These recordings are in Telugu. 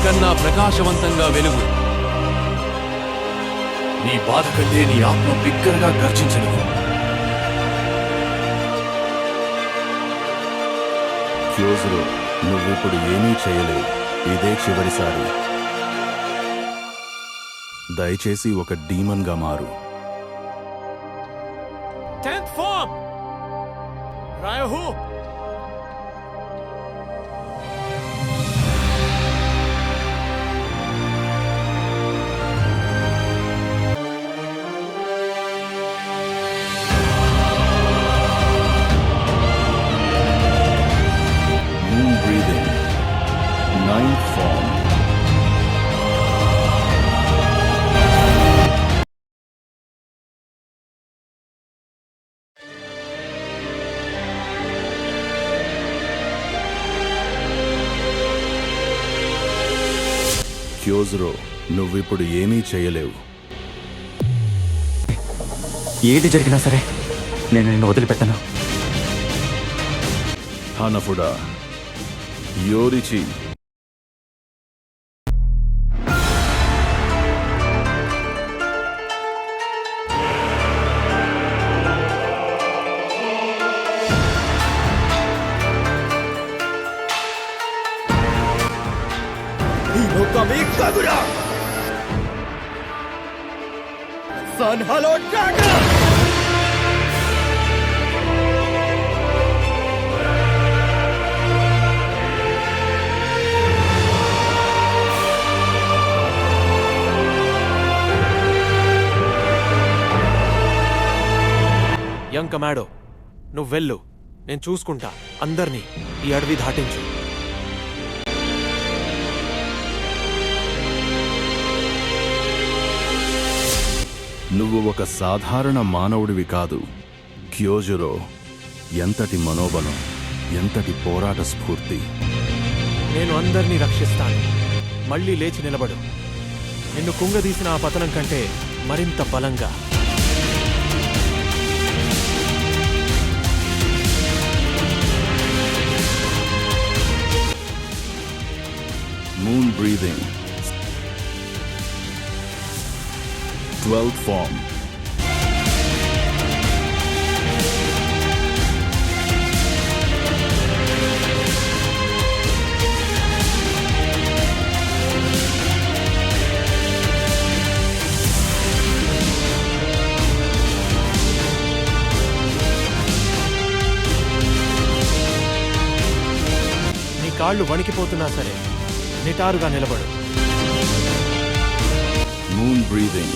కన్నా ప్రకాశవంతంగా వెలుగు. నీ బాధ కంటే నీ ఆత్మ బిగ్గరగా గర్జించను. క్యోజురో, నువ్విప్పుడు ఏమీ చేయలేవు. ఇదే చివరిసారి. దయచేసి ఒక డీమన్గా మారు. 10th form! రాయహు! Moon breathing. 9th form. క్యోజురో, నువ్విప్పుడు ఏమీ చేయలేవు. ఏది జరిగినా సరే నేను నిన్ను వదిలిపెట్టను. హనఫుడా, యోరిచి, యంగ్ కమాడో, నువ్వెళ్ళు. నేను చూసుకుంటా. అందర్నీ ఈ అడవి దాటించు. నువ్వు ఒక సాధారణ మానవుడివి కాదు. క్యోజురో, ఎంతటి మనోబలం, ఎంతటి పోరాట స్ఫూర్తి. నేను అందర్నీ రక్షిస్తాను. మళ్ళీ లేచి నిలబడు. నిన్ను కుంగదీసిన ఆ పతనం కంటే మరింత బలంగా. Moon breathing. 12th form. నీ కాళ్ళు వణికిపోతున్నా సరే నిటారుగా నిలబడు. Moon breathing.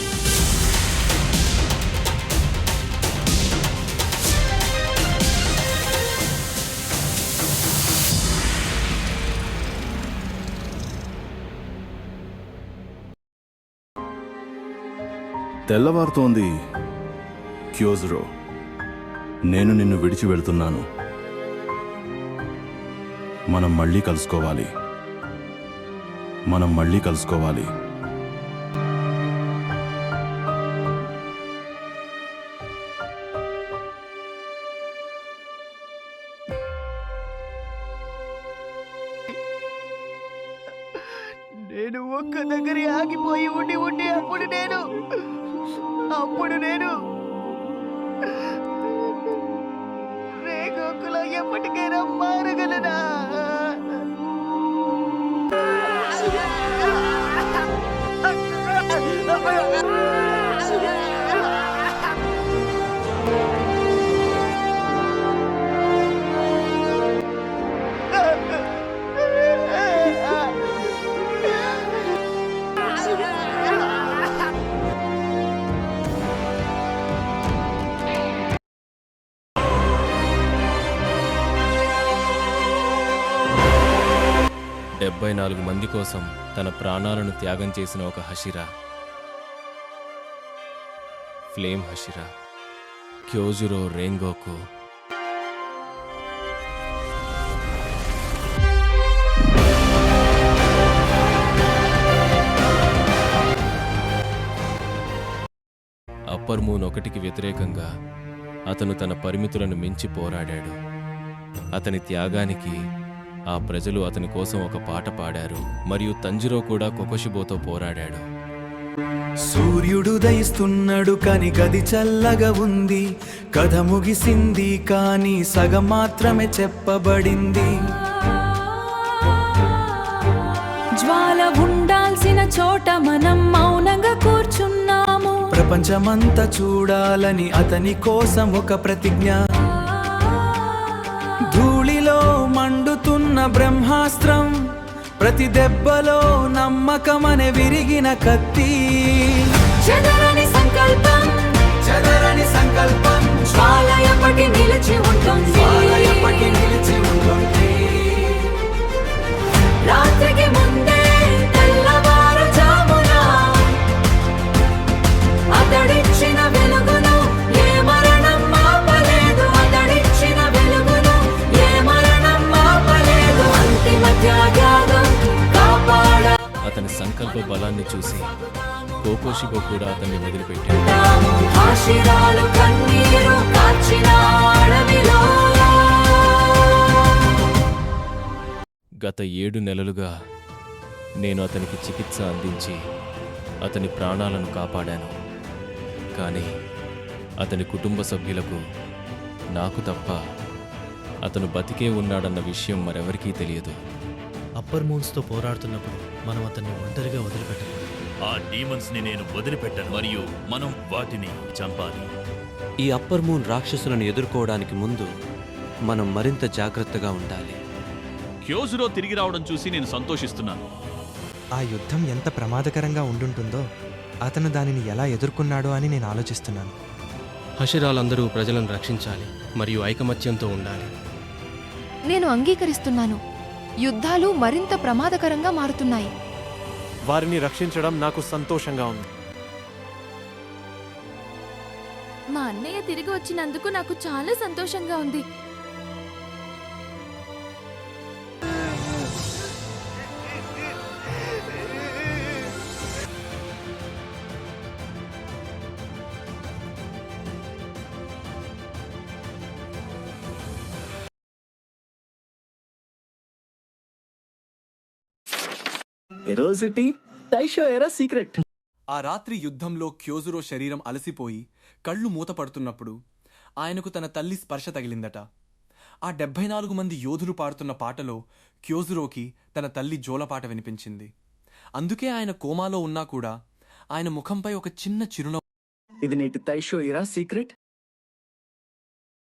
తెల్లవారుతోంది. క్యోజురో, నేను నిన్ను విడిచి వెళ్తున్నాను. మనం మళ్ళీ కలుసుకోవాలి. మనం మళ్ళీ కలుసుకోవాలి. నేను ఒక్క దగ్గర ఆగిపోయి ఉండి అప్పుడు నేను రేగోకులో ఎప్పటికైనా మారగలనా? డెబ్బై 74 మంది కోసం తన ప్రాణాలను త్యాగం చేసిన ఒక హషిరా, ఫ్లేమ్ హషిరా, క్యోజురో రేంగోకు. అప్పర్ మూన్ 1కి వ్యతిరేకంగా అతను తన పరిమితులను మించి పోరాడాడు. అతని త్యాగానికి ఆ ప్రజలు అతని కోసం ఒక పాట పాడారు మరియు తంజిరో కూడా కొకొషిబోతో పోరాడాడు. సూర్యుడు దయిస్తున్నాడు కాని గది చల్లగా ఉంది. కథ ముగిసింది కానీ సగం మాత్రమే చెప్పబడింది. జ్వాల ఉండాల్సిన చోట మనం మౌనంగా కూర్చున్నాము. ప్రపంచమంతా చూడాలని అతని కోసం ఒక ప్రతిజ్ఞ. ధూళిలో మండుతున్న బ్రహ్మాస్త్రం, ప్రతి దెబ్బలో నమ్మకమనే విరిగిన కత్తి. చెదరని సంకల్పం, చెదరని సంకల్పం, జ్వాల ఎప్పటి నిలిచి ఉంటుంది. జ్వాల ఎప్పటి నిలిచి ఉంటుంది. రాత్రికి ముందే తెల్లవారుజామున అతడిచ్చిన వెలుగును ఏ మరణం ఆపలేదు. అతడిచ్చిన వెలుగును ఏ మరణం ఆపలేదు. అంతిమ త్యాగం కాపాడ అతని సంకల్ప బలాన్ని చూసి కోకోషిబో కూడా అతన్ని వదిలిపెట్టాడు. ఆశీరాలు కన్నీరు కార్చిన అడవిలో గత 7 నెలలుగా నేను అతనికి చికిత్స అందించి అతని ప్రాణాలను కాపాడాను. కానీ అతని కుటుంబ సభ్యులకు నాకు తప్ప అతను బతికే ఉన్నాడన్న విషయం మరెవరికీ తెలియదు. అప్పర్ మూన్స్తో పోరాడుతున్నప్పుడు మనం అతన్ని ఒంటరిగా వదిలిపెట్టలేదు. ఆ డీమన్స్ ని నేను వదిలిపెట్టను మరియు మనం వాటిని చంపాలి. ఈ అప్పర్ మూన్ రాక్షసులను ఎదుర్కోవడానికి ముందు మనం మరింత జాగ్రత్తగా ఉండాలి. క్యోజురో తిరిగి రావడం చూసి నేను సంతోషిస్తున్నాను. ఆ యుద్ధం ఎంత ప్రమాదకరంగా ఉండుంటుందో అతను దానిని ఎలా ఎదుర్కొన్నాడో అని నేను ఆలోచిస్తున్నాను. హషిరాలందరూ ప్రజలను రక్షించాలి మరియు ఐకమత్యంతో ఉండాలి. నేను అంగీకరిస్తున్నాను. యుద్ధాలు మరింత ప్రమాదకరంగా మారుతున్నాయి. వారిని రక్షించడం నాకు సంతోషంగా ఉంది. మా అన్నయ్య తిరిగి వచ్చినందుకు నాకు చాలా సంతోషంగా ఉంది. ఎరోసిటీ టైషో ఎరా సీక్రెట్. ఆ రాత్రి యుద్ధంలో క్యోజురో శరీరం అలసిపోయి కళ్ళు మూతపడుతున్నప్పుడు ఆయనకు తన తల్లి స్పర్శ తగిలిందట. ఆ 74 మంది యోధులు పాడుతున్న పాటలో క్యోజురోకి తన తల్లి జోలపాట వినిపించింది. అందుకే ఆయన కోమాలో ఉన్నా కూడా ఆయన ముఖంపై ఒక చిన్న చిరునవ్వు. ఇది నేటి తైషో ఎరా సీక్రెట్.